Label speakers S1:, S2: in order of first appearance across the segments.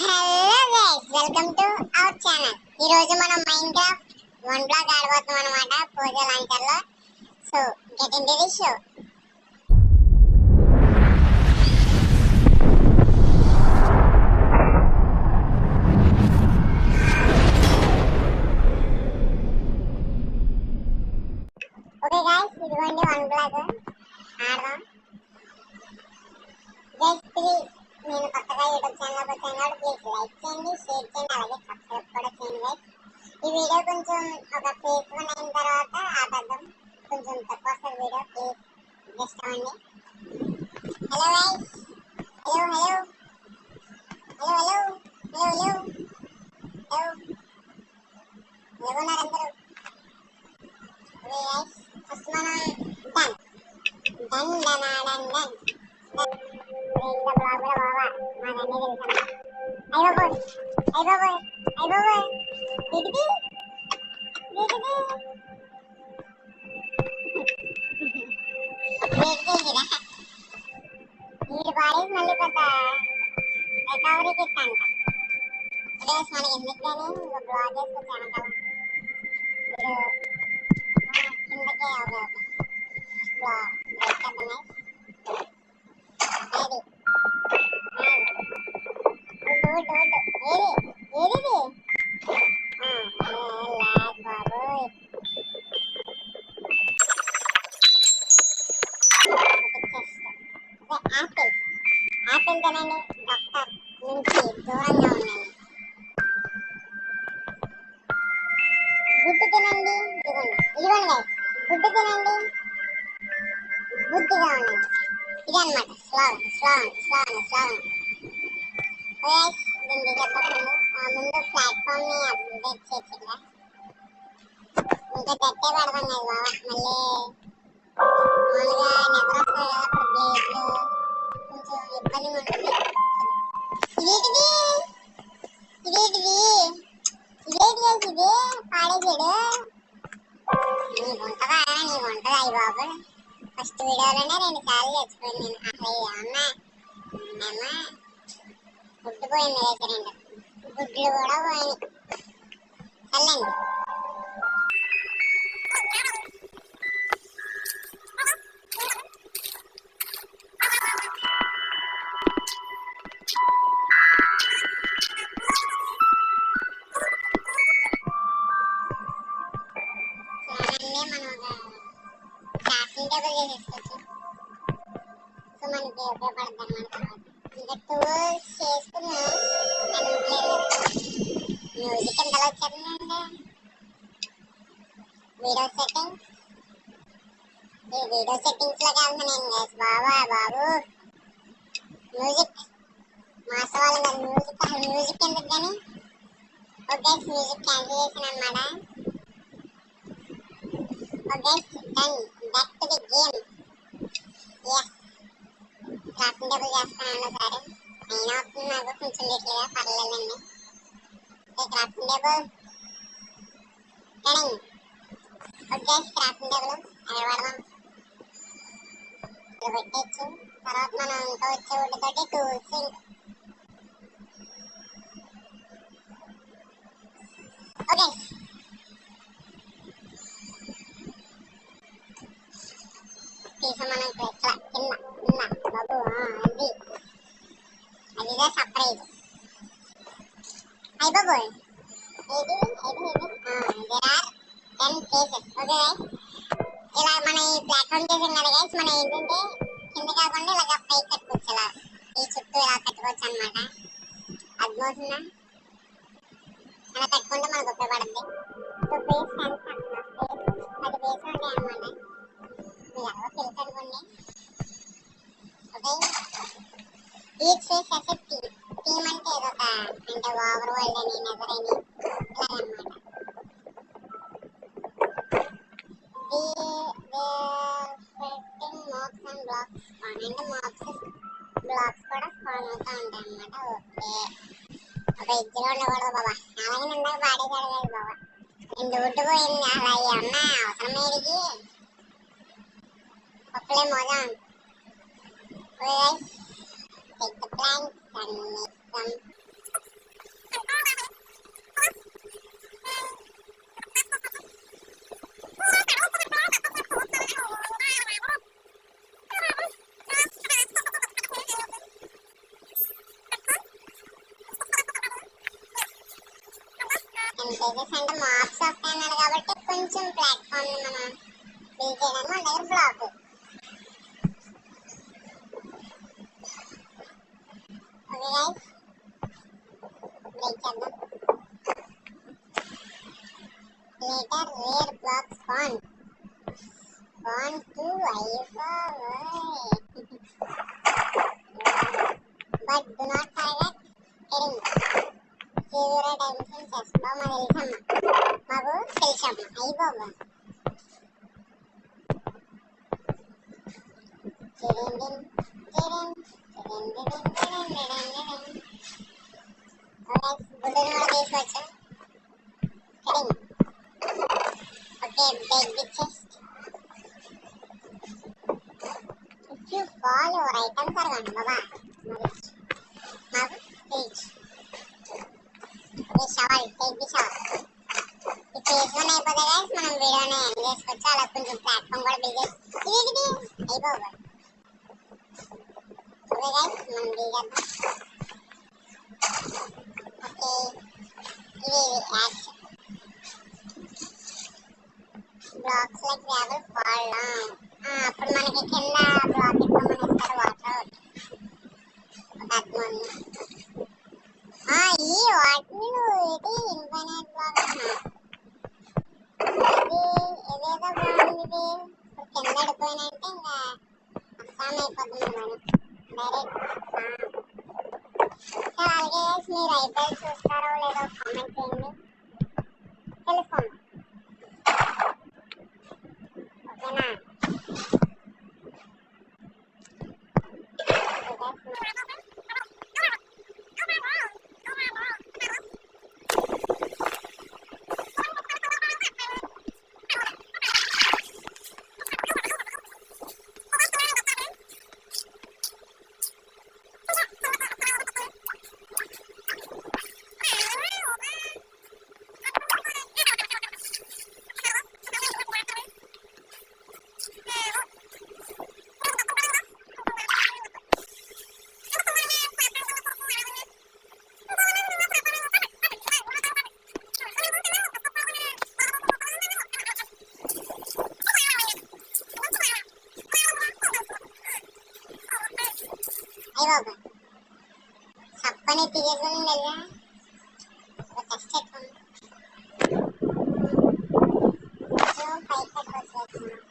S1: Hello guys, welcome to our channel. ఈ రోజు మనం మైన్క్రాఫ్ట్ వన్ బ్లాక్ ఆడబోతున్నాం అన్నమాట పోజో లాంచర్ లో. So get in the show. Okay guys, ఇదిగోండి వన్ బ్లాక్ ఆడదాం. గైస్ ప్లీజ్, నేను కొత్తగా యూట్యూబ్ ఛానల్ వచ్చాను కాబట్టి ప్లీజ్ లైక్ చేయండి, షేర్ చేయండి, అలాగే సబ్స్క్రైబ్ కూడా చేయండి గైస్. ఈ వీడియో కొంచెం ఒక ఫేస్ వన్ అయిన తర్వాత ఆపేద్దాం, కొంచెం తక్కువ వస్తుంది వీడియో, ప్లీజ్ జస్ట్ అవ్వండి. Hello guys, hello hello hello hello hello hello hello ఎలాగున్నారు అందరూ? ఓకే గైస్, ఫస్ట్ మనం done done done done done ఇంకా బ్లాగ్ కూడా బాగా మాకన్నీ తెలుసమ్మా. అయ్య బాబోయ్ అయ్య బాబోయ్ అయ్య బాబోయ్ ఏంటిది ఏంటిది ఏంటిదిరా వీడి బాడీకి మళ్ళీ పెద్ద రికవరీకి ఇస్తాంట. రేస్ మనకి ఎందుకు కానీ ఇంకో బ్లాగ్ వేసుకొచ్చాను కదా వీడు కిందకే. ఓకే ఓకే బ్లాగ్ వేసుకొద్దాం ఏది గుడ్ గుడ్ ఏది ఏది లాగ్ బాబోయ్. యాపిల్ యాపిల్ తినండి, డాక్టర్ నుంచి దూరంగా ఉండండి. గుడ్డు తినండి, ఇదిగోండి ఇదిగోండి గైస్, గుడ్డు తినండి, బుద్ధిగా ఉండండి. ఇది అనమాట స్లోగన్ స్లోగన్ స్లోగన్ స్లోగన్. దీనికి చెప్పకముందు ముందు ప్లాట్ఫామ్ ని అప్డేట్ చేసిందా, ఇంకా గట్టే పెడదాం కదా బాబా. మళ్ళీ మామూలుగా నిద్ర వస్తుంది కదా, అప్పుడు బ్లేడ్లు కొంచెం ఇబ్బందిగా ఉంటుంది. ఇదేంటిది ఇదేంటిది ఇదేంటి గైస్, ఇదే పాడేసాడు. నీకు ఉంటుందా నీకు ఉంటుందా అయ్యి బాబు. ఫస్ట్ వీడియోలోనే 2 సార్లు చచ్చిపోయింది నేను. అసలు ఏమన్నా అమ్మా గుడ్డు పోయింది అయితే 2 గుడ్లు కూడా పోయినాయి. చల్లండి మనం ఒక క్రాఫ్టింగ్ టేబుల్ చేసేసుకోవచ్చు. సో మనకి ఉపయోగపడుతుంది అన్నమాట తర్వాత. ఇంకా టూల్స్ చేసుకున్నా మ్యూజిక్ ఎంతలో వచ్చేస్తుందండి. వీడియో సెట్టింగ్స్, ఈ వీడియో సెట్టింగ్స్ లోకి వెళ్తున్నాను గైస్. బాబా బాబు మ్యూజిక్ మాసవాళ్ళం కదా, మ్యూజిక్ అసలు మ్యూజిక్ ఎందుకు కానీ. ఓకే మ్యూజిక్ క్యాన్సిల్ చేసాను అన్నమాట. Okay done back to the game. Yes crafting table చేస్తానండి సరే, అయినా వస్తుంది నాకు కొంచెం లేట్గా, పర్లేదండి. క్రాఫ్టింగ్ టేబుల్ టడింగ్. ఓకే క్రాఫ్టింగ్ టేబుల్ అక్కడ పెడదాం, ఇక్కడ పెట్టచ్చు. తర్వాత మనం ఇంకా వచ్చే వుడ్తోటి టూల్స్ ఓకే తీసాం. మనం ఇక్కడ ఇట్లా కింద కింద బాబు అది అదిగా సర్ప్రైజ్. అయ్య బాబోయ్ ఏది ఏది ఏది there are 10 places. Okay guys, ఇలా మన ఈ ప్లాట్ఫామ్ చేసాం కదా గైస్, మనం ఏంటంటే కింద కాకుండా ఇలాగ పైకి కట్టుకోవచ్చు. ఇలా ఈ చుట్టూ ఇలా కట్టుకోవచ్చు అనమాట. అర్థమవుతుందా? అలా కట్టుకుంటే మనకు ఉపయోగపడుతుంది. సో బేస్ 10 10 బేస్ ఉంటాయి అనమాట. మీరు ఎవరో తెలుసు అనుకోండి. Okay each face as a team. Team అంటే ఏదొక అంటే ఓవర్ వరల్డ్ అని నెదర్ అని ఇలాగనమాట. మోబ్స్ అండ్ బ్లాక్స్ స్పాన్ అంటే మోబ్స్ బ్లాక్స్ కూడా స్పాన్ అవుతూ ఉంటాయి అన్నమాట. ఓకే ఒక ఇద్దరు ఉండకూడదు బాబా, అలాగే ఇందాక పాడేశాడు కదా బాబా. 2 వుడ్ పోయింది, అలా ఏమన్నా అవసరం ఏడికి ఒక్కలే మోదాం. Take the planks and make some advantages అంటే మార్క్స్ వస్తాయి అన్నాడు కాబట్టి కొంచెం ప్లాట్ఫామ్ ని మనం బిల్డ్ చేయడానికి మన దగ్గర బ్లాక్. ఓకే గైస్, బ్రేక్ చేద్దాం. Later rare blocks found to but do not forget heading zero dimension chess bomb magu telisama ayibaba చిరిండిన్ చిరిన్ చిరిండిన్ చిరిండిన్ ఓకే గుడ్డును కూడా తీసుకోవచ్చు. Heading okay, break the chest. If you fall, your items are gone. Baba, now reach. Okay, shower. Take the shower. ఈ phase 1 అయిపోతే guys మనం వీడియోని ఎండ్ చేసుకోవచ్చు. అలా కొంచెం ప్లాట్ఫామ్ కూడా బిల్డ్ చేసి ఇది అయిపోవాలి. ఓకే గైస్, మనం బిల్డ్ చేద్దాం. ఓకే, ఇది action blocks like gravel fall down. అప్పుడు మనకి కింద బ్లాక్ ఎక్కువ ఇస్తారు వాటర్. ఈ వాటిని ఇది ఇన్ఫైనైట్ బ్లాక్ ఇది ఏదేదో బాగుంది. ఇప్పుడు కింద పడిపోయినంటే ఇంకా అస్సాం అయిపోతుంది మనం డైరెక్ట్. అలాగే మీరు ఐపీఎల్ చూస్తారో లేదో కామెంట్ చేయండి, తెలుసుకోండి. ఓకేనా? అయ్యో సప్పని తీయకుండా లేదా కష్ట పైకి వచ్చేస్తున్నాం.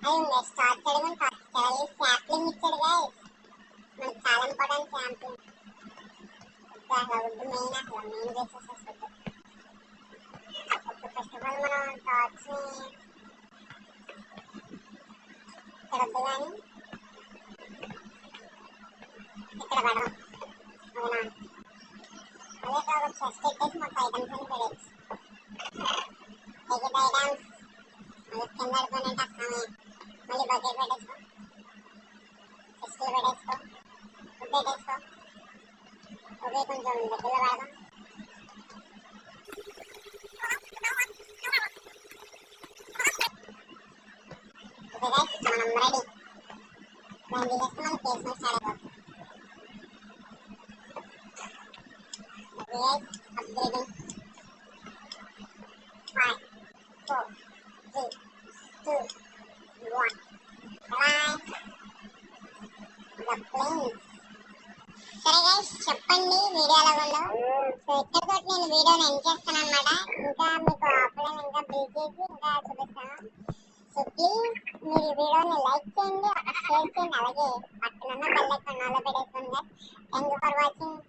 S1: అయ్యింది స్టార్ట్ చేయడం చాలా శాప్లింగ్ ఇచ్చాడు గైస్. మనకు చాలా ఇంపార్టెంట్ శాంప్లింగ్. వద్దు మెయిన్ అసలు మెయిన్ బేసెస్ వస్తుంది. ఫస్ట్ ఆఫ్ ఆల్ మనం టార్చ్ని ఇక్కడ వద్దు కానీ ఇక్కడ పడదాం. అవునా, అదే ఒక చెస్ట్ ఎక్కేసి మాకు ఐటమ్స్ అని పెడేసి ఐటమ్స్ మళ్ళీ కింద పడిపోయినట్టు అస్తామే. మళ్ళీ బకెట్ పెట్టేసుకో, చెస్ట్లు పెట్టేసుకో, ఫుడ్ పెట్టేసుకో. ఓకే, కొంచెం దగ్గరలో పడదాం. ఓకే గైస్, మనం రెడీ. దాన్ని తీసేస్తే మనం కేసు మీద స్టార్ట్ అయిపోతుంది. Okay guys, upgrading 5 4 3 2 1. Fly the planes. సరే గైస్, చెప్పండి వీడియో ఎలా ఉందో. సో ఇక్కడితో నేను వీడియోని ఎండ్ చేస్తాను అనమాట. ఇంకా మీకు ఆఫ్లైన్ ఇంకా బిల్ చేసి ఇంకా చూపిస్తాను. సో ప్లీజ్ మీరు ఈ వీడియోని లైక్ చేయండి, షేర్ చేయండి, అలాగే పక్కన ఉన్న బెల్ ఐకాన్ ఆన్లో పెట్టేసుకోండి. Thank you for watching.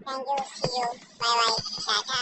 S1: Thank you. See you. Bye bye. Tata.